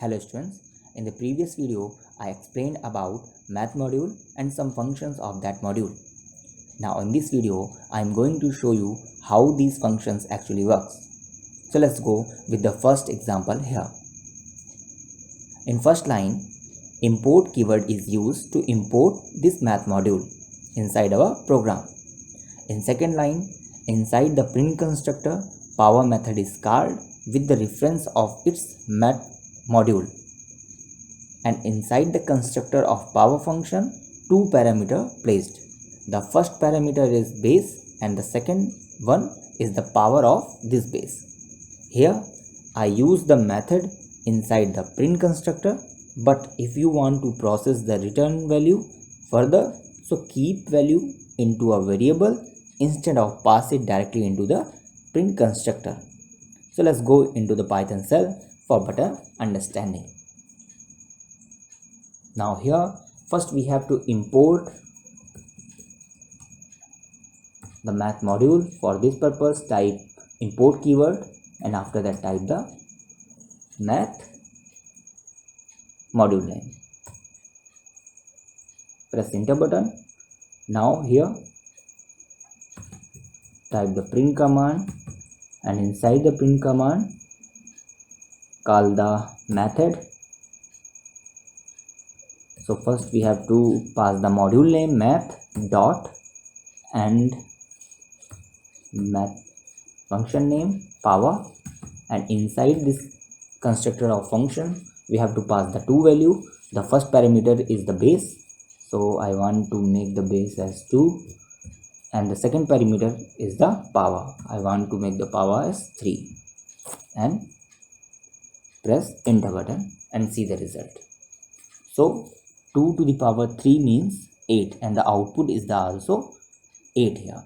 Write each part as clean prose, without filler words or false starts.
Hello students, in the previous video I explained about math module and some functions of that module. Now in this video I am going to show you how these functions actually works. So let's go with the first example here. In first line, import keyword is used to import this math module inside our program. In second line, inside the print constructor, power method is called with the reference of its math module, and inside the constructor of power function two parameters placed. The first parameter is base and the second one is the power of this base. Here I use the method inside the print constructor, but if you want to process the return value further, so keep value into a variable instead of pass it directly into the print constructor. So let's go into the Python shell for better understanding. Now here first we have to import the math module. For this purpose type import keyword and after that type the math module name. Press enter button. Now here type the print command and inside the print command call the method. So first we have to pass the module name math dot and math function name power, and inside this constructor of function we have to pass the two value. The first parameter is the base, so I want to make the base as 2, and the second parameter is the power. I want to make the power as 3 and press enter button and see the result. So 2 to the power 3 means 8 and the output is the also 8 here.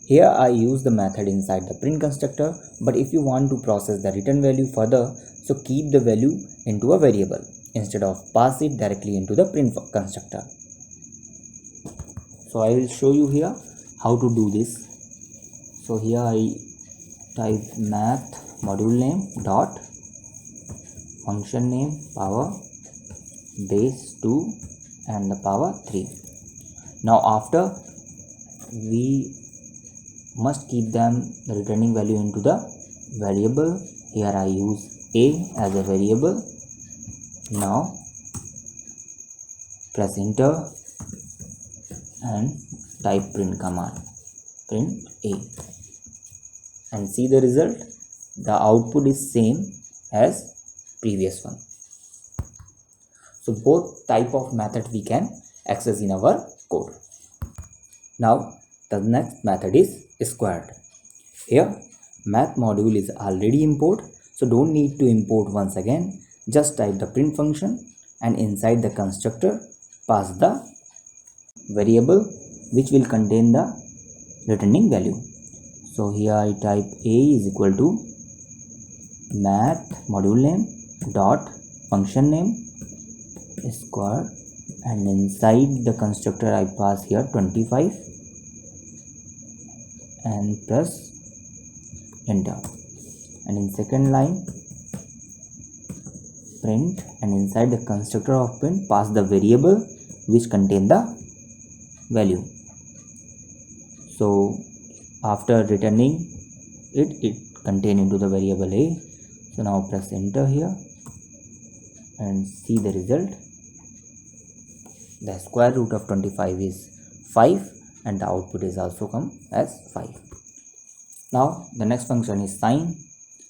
Here I use the method inside the print constructor, but if you want to process the return value further, so keep the value into a variable instead of pass it directly into the print constructor. So I will show you here how to do this. So here I type math module name dot function name power base 2 and the power 3. Now after we must keep them the returning value into the variable. Here I use a as a variable. Now press enter and type print command print a and see the result. The output is same as previous one. So both type of method we can access in our code. Now the next method is squared. Here math module is already import, so don't need to import once again. Just type the print function and inside the constructor pass the variable which will contain the returning value. So here I type a is equal to math module name dot function name square, and inside the constructor I pass here 25 and press enter, and in second line print and inside the constructor of print pass the variable which contain the value. So after returning it contain into the variable a. So now press enter here and see the result. The square root of 25 is 5 and the output is also come as 5. Now the next function is sine.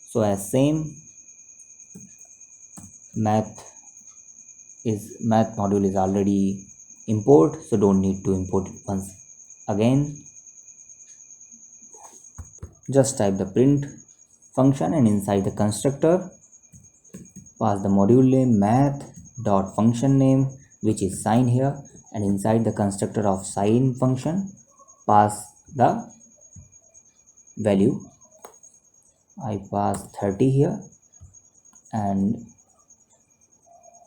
So as same math module is already import, so don't need to import it once again. Just type the print function and inside the constructor pass the module name math dot function name which is sine here, and inside the constructor of sine function pass the value. I pass 30 here and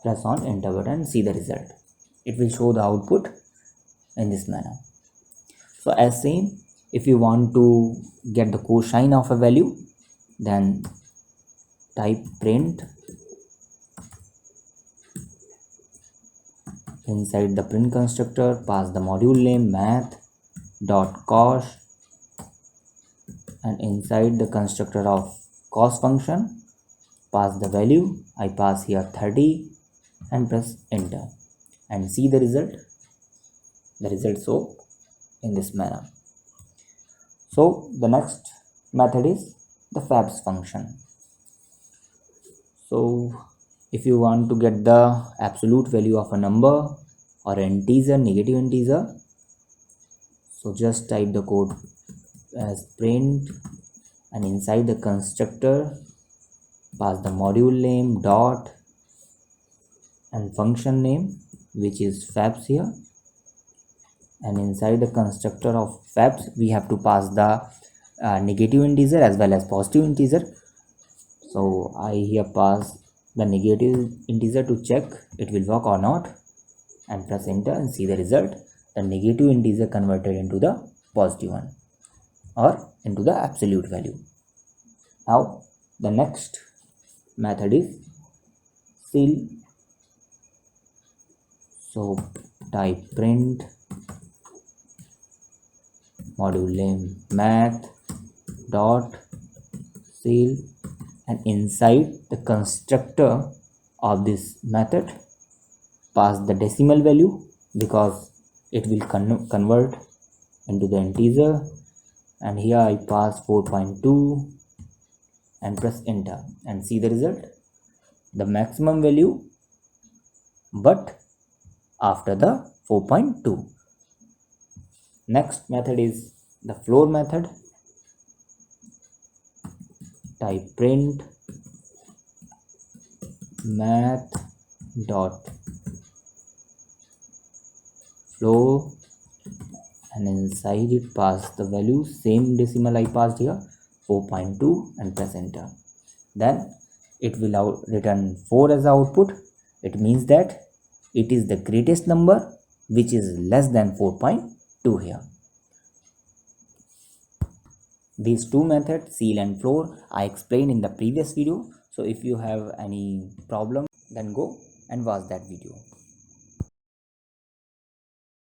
press on enter button and see the result. It will show the output in this manner. So as same, if you want to get the cosine of a value, then type print Inside the print constructor, pass the module name math.cost, and inside the constructor of cost function, pass the value. I pass here 30 and press enter and see the result. The result show in this manner. So the next method is the fabs function. So if you want to get the absolute value of a number or integer, negative integer, so just type the code as print, and inside the constructor pass the module name dot and function name, which is fabs here, and inside the constructor of fabs we have to pass the negative integer as well as positive integer. So I here pass the negative integer to check it will work or not, and press enter and see the result. The negative integer converted into the positive one or into the absolute value. Now the next method is ceil. So type print module name math dot ceil, and inside the constructor of this method pass the decimal value because it will convert into the integer, and here I pass 4.2 and press enter and see the result, the maximum value but after the 4.2. Next method is the floor method. Type print math dot floor, and inside it pass the value, same decimal I passed here 4.2 and press enter. Then it will return 4 as the output. It means that it is the greatest number which is less than 4.2 here. These two methods, ceil and floor, I explained in the previous video. So if you have any problem, then go and watch that video.